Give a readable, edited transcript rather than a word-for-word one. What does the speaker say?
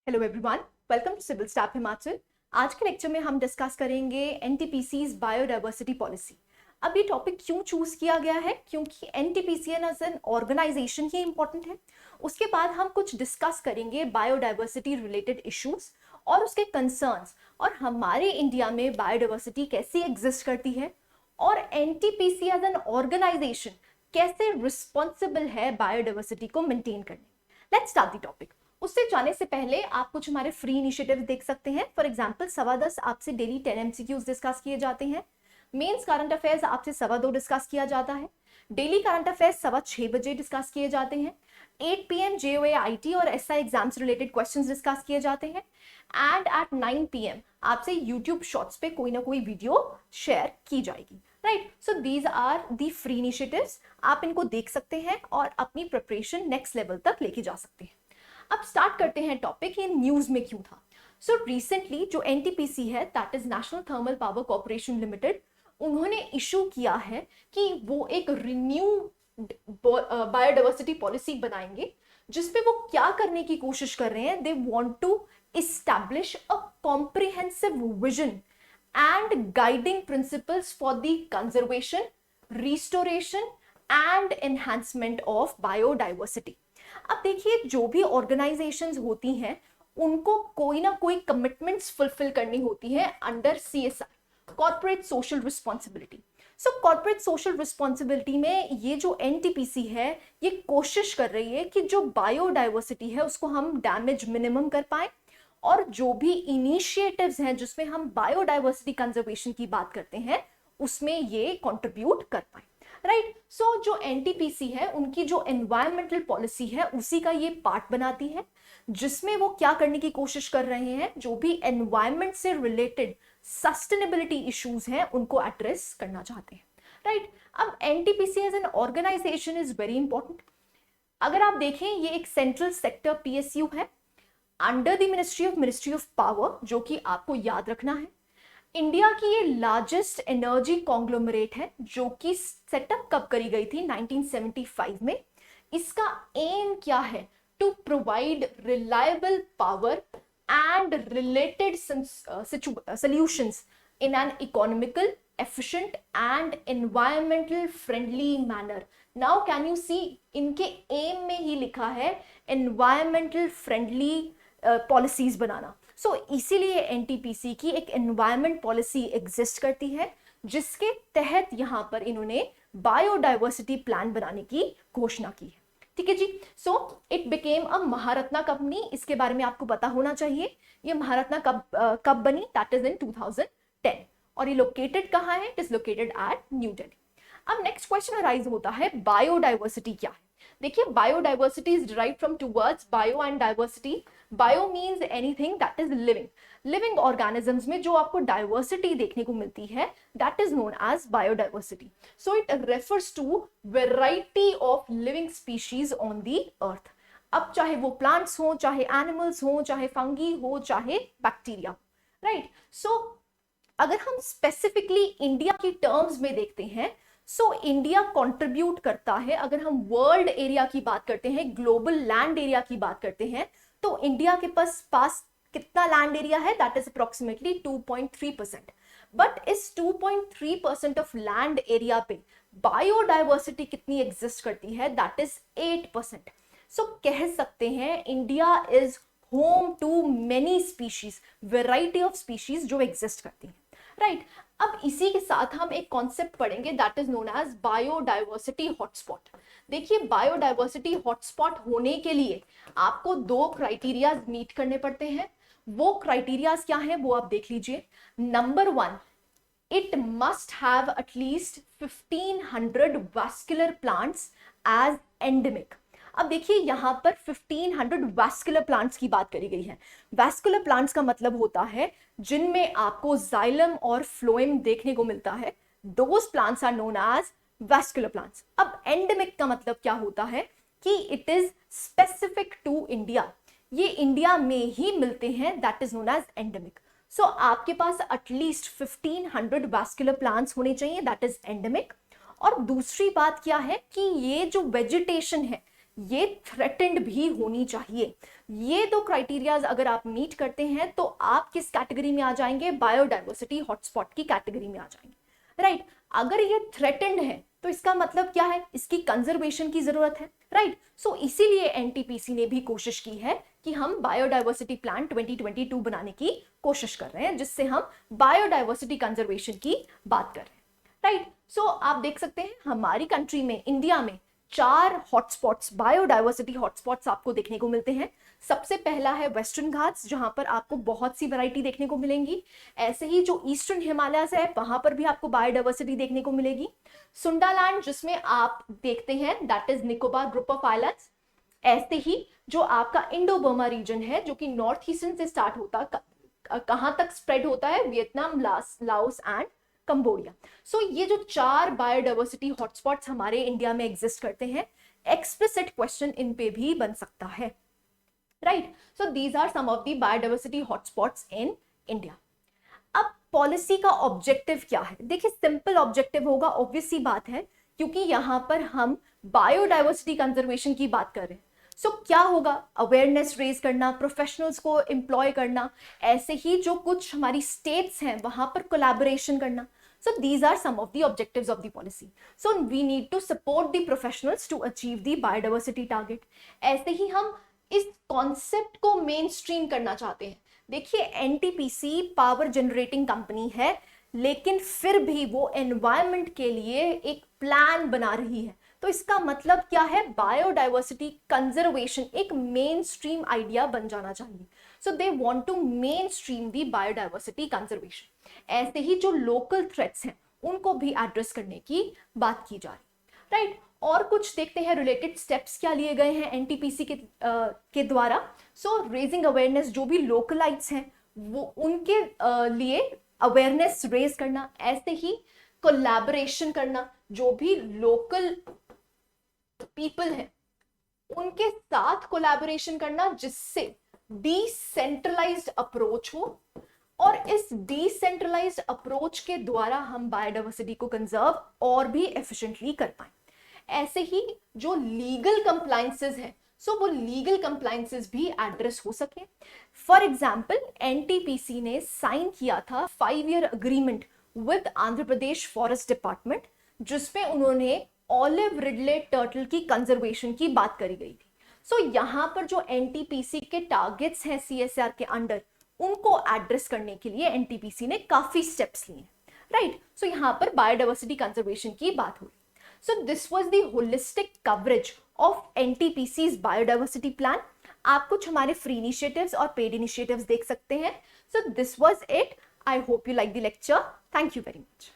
Hello everyone, welcome to civil staff Himachal. आज के lecture में हम डिस्कस करेंगे एनटीपीसीज बायोडाइवर्सिटी पॉलिसी। अब ये टॉपिक क्यों चूज किया गया है? क्योंकि एनटीपीसी एज एन ऑर्गेनाइजेशन ही इंपॉर्टेंट है। उसके बाद हम कुछ डिस्कस करेंगे बायोडाइवर्सिटी रिलेटेड इश्यूज और उसके कंसर्न्स, और हमारे इंडिया में बायोडाइवर्सिटी कैसी एग्जिस्ट करती है और एनटीपीसी एज एन ऑर्गेनाइजेशन कैसे रिस्पॉन्सिबल है बायोडाइवर्सिटी को मेंटेन करने। Let's start the topic. उससे जाने से पहले आप कुछ हमारे फ्री इनिशिएटिव देख सकते हैं। फॉर एग्जांपल 10:15 आपसे डेली 10 एमसीक्यूज डिस्कस किए जाते हैं। मेंस करंट अफेयर्स आपसे 2:15 डिस्कस किया जाता है। डेली करंट अफेयर्स 6:15 बजे डिस्कस किए जाते हैं। 8 PM JOA IT और SI exams related questions discuss किए जाते हैं। एंड एट 9 PM आपसे यूट्यूब शॉर्ट्स पे कोई ना कोई वीडियो शेयर की जाएगी। Right, so these are the free initiatives. आप इनको देख सकते हैं और अपनी प्रिपरेशन नेक्स्ट लेवल तक लेके जा सकते हैं। अब स्टार्ट करते हैं टॉपिक, ये न्यूज में क्यों था। सो रिसेंटली जो एनटीपीसी है, that is national thermal power corporation limited, उन्होंने इशू किया है कि वो एक रिन्यू बायोडाइवर्सिटी पॉलिसी बनाएंगे, जिसपे वो क्या करने की कोशिश कर रहे हैं। They want to establish a comprehensive vision and guiding principles for the conservation, restoration and enhancement of biodiversity. अब देखिए, जो भी ऑर्गेनाइजेशंस होती हैं उनको कोई ना कोई कमिटमेंट्स फुलफिल करनी होती है under CSR, corporate social responsibility. So corporate social responsibility में ये जो एनटीपीसी है, ये कोशिश कर रही है कि जो बायोडाइवर्सिटी है उसको हम डैमेज मिनिमम कर पाए, और जो भी इनिशिएटिव्स हैं जिसमें हम बायोडाइवर्सिटी कंजर्वेशन की बात करते हैं उसमें ये कंट्रीब्यूट कर पाए। राइट, सो जो एनटीपीसी है उनकी जो एनवायरमेंटल पॉलिसी है उसी का ये पार्ट बनाती है, जिसमें वो क्या करने की कोशिश कर रहे हैं, जो भी एनवायरमेंट से रिलेटेड सस्टेनेबिलिटी इश्यूज हैं उनको एड्रेस करना चाहते हैं। राइट, अब NTPC as an organization is very important. अगर आप देखें, ये एक सेंट्रल सेक्टर PSU है under the ministry of power, जो कि आपको याद रखना है। इंडिया की ये लार्जेस्ट एनर्जी कॉन्ग्लोमरेट है, जो कि सेटअप कब करी गई थी? 1975 में। इसका एम क्या है? To provide reliable power and related solutions in an economical, efficient and environmental friendly manner. Now can you see, इनके एम में ही लिखा है environmental friendly पॉलिसीज बनाना। सो इसीलिए एनटीपीसी की एक एनवायरमेंट पॉलिसी एग्जिस्ट करती है, जिसके तहत यहां पर इन्होंने बायोडाइवर्सिटी प्लान बनाने की घोषणा की है। ठीक है जी। So it became a Maharatna company. इसके बारे में आपको पता होना चाहिए। ये महारत्ना कब बनी? That is in 2010। और ये लोकेटेड कहाँ है? It is located at new Delhi. अब नेक्स्ट क्वेश्चन अराइज होता है, बायोडाइवर्सिटी क्या है? देखिए, biodiversity is derived from two words, bio and diversity. Bio means anything that is living. Living organisms में जो आपको डाइवर्सिटी देखने को मिलती है, that is known as biodiversity. So it refers to variety of living species on the earth. अब चाहे वो प्लांट्स हो, चाहे एनिमल्स हो, चाहे फंगी हो, चाहे बैक्टीरिया। राइट, सो अगर हम स्पेसिफिकली इंडिया की टर्म्स में देखते हैं, सो इंडिया कंट्रीब्यूट करता है। अगर हम वर्ल्ड एरिया की बात करते हैं, ग्लोबल लैंड एरिया की बात करते हैं, तो इंडिया के पास कितना लैंड एरिया है? That is approximately 2.3%। बट इस 2.3% ऑफ लैंड एरिया पे बायोडाइवर्सिटी कितनी एग्जिस्ट करती है? That is 8%। सो कह सकते हैं India is home to many species, variety of species जो एग्जिस्ट करती हैं। राइट, अब इसी के साथ हम एक कॉन्सेप्ट पढ़ेंगे, that is known as biodiversity hotspot. देखिए, बायोडाइवर्सिटी हॉटस्पॉट होने के लिए आपको 2 क्राइटेरियाज मीट करने पड़ते हैं। वो क्राइटेरियाज क्या हैं वो आप देख लीजिए। Number 1, it must have at least 1500 vascular plants as endemic. अब देखिए, यहां पर 1500 वैस्कुलर प्लांट्स की बात करी गई है। वैस्कुलर प्लांट्स का मतलब होता है जिनमें आपको जाइलम और फ्लोएम देखने को मिलता है। Those plants are known as vascular plants. अब एंडेमिक का मतलब क्या होता है कि it is specific to India, ये इंडिया में ही मिलते हैं, that is known as endemic. So आपके पास एटलीस्ट 1500 वैस्कुलर प्लांट्स होने चाहिए, दैट इज एंडेमिक। और दूसरी बात क्या है कि ये जो वेजिटेशन है ये थ्रेटेंड भी होनी चाहिए। ये दो क्राइटेरियाज अगर आप मीट करते हैं तो आप किस कैटेगरी में आ जाएंगे, बायोडाइवर्सिटी हॉटस्पॉट की कैटेगरी में आ जाएंगे, राइट। अगर ये थ्रेटेंड है तो इसका मतलब क्या है, इसकी कंजर्वेशन की जरूरत है, राइट। सो इसीलिए एनटीपीसी ने भी कोशिश की है कि हम बायोडाइवर्सिटी प्लान 2022 बनाने की कोशिश कर रहे हैं, जिससे हम बायोडाइवर्सिटी कंजर्वेशन की बात कर रहे हैं, राइट। सो आप देख सकते हैं हमारी कंट्री में, इंडिया में 4 हॉटस्पॉट्स, बायोडाइवर्सिटी हॉटस्पॉट्स आपको देखने को मिलते हैं। सबसे पहला है वेस्टर्न घाट्स, जहां पर आपको बहुत सी वैरायटी देखने को मिलेंगी। ऐसे ही जो ईस्टर्न हिमालयस है वहां पर भी आपको बायोडाइवर्सिटी देखने को मिलेगी। सुंडालैंड, जिसमें आप देखते हैं that is Nicobar group of islands. ऐसे ही जो आपका इंडो बर्मा रीजन है, जो कि नॉर्थ ईस्टर्न से स्टार्ट होता, कहां तक स्प्रेड होता है, वियतनाम, लाओस एंड कंबोडिया। सो ये जो 4 बायोडाइवर्सिटी हॉटस्पॉट्स हमारे इंडिया में एग्जिस्ट करते हैं, एक्सप्लिसिट क्वेश्चन इन पे भी बन सकता है, right. So these are some of the biodiversity hotspots in India. अब पॉलिसी का ऑब्जेक्टिव क्या है? देखिए सिंपल ऑब्जेक्टिव होगा, ऑब्वियस सी बात है, क्योंकि यहां पर हम बायोडाइवर्सिटी कंजर्वेशन की बात कर रहे हैं। सो क्या होगा, अवेयरनेस रेज करना, प्रोफेशनल्स को एम्प्लॉय करना, ऐसे ही जो कुछ हमारी स्टेट्स हैं वहां पर कोलैबोरेशन करना। So these are some of the objectives of the policy. So we need to support the professionals to achieve the biodiversity target. ऐसे ही हम इस कॉन्सेप्ट को मेन स्ट्रीम करना चाहते हैं। देखिए एनटीपीसी पावर जनरेटिंग कंपनी है, लेकिन फिर भी वो एनवायरनमेंट के लिए एक प्लान बना रही है। तो इसका मतलब क्या है, बायोडाइवर्सिटी कंजर्वेशन एक मेन स्ट्रीम आइडिया बन जाना चाहिए। So they want to mainstream the biodiversity conservation. ऐसे ही जो लोकल थ्रेट्स हैं उनको भी एड्रेस करने की बात की जा रही, राइट। और कुछ देखते हैं रिलेटेड स्टेप्स क्या लिए गए हैं एनटीपीसी के द्वारा। सो रेजिंग अवेयरनेस, जो भी लोकलाइट्स हैं वो उनके लिए अवेयरनेस रेज करना, ऐसे ही कोलैबोरेशन करना, जो भी लोकल पीपल हैं उनके साथ कोलैबोरेशन करना, जिससे डिसेंट्रलाइज्ड अप्रोच हो, और इस डिसेंट्रलाइज्ड अप्रोच के द्वारा हम बायोडाइवर्सिटी को कंजर्व और भी एफिशिएंटली कर पाए। ऐसे ही जो लीगल कंप्लायंसेस हैं, सो वो लीगल कंप्लायंसेस भी एड्रेस हो सके। फॉर एग्जांपल एनटीपीसी ने साइन किया था 5-year agreement with Andhra Pradesh forest department, जिसमें उन्होंने ऑलिव रिडले टर्टल की कंजर्वेशन की बात करी गई थी। सो यहां पर जो एनटीपीसी के टारगेट्स हैं सीएसआर के अंडर, उनको एड्रेस करने के लिए एनटीपीसी ने काफी स्टेप्स लिए, राइट। सो यहां पर बायोडाइवर्सिटी कंजर्वेशन की बात हुई। So this was the holistic coverage of NTPC's biodiversity plan. आप कुछ हमारे फ्री इनिशिएटिव्स और पेड इनिशिएटिव्स देख सकते हैं। So this was it. I hope you like the lecture. Thank you very much.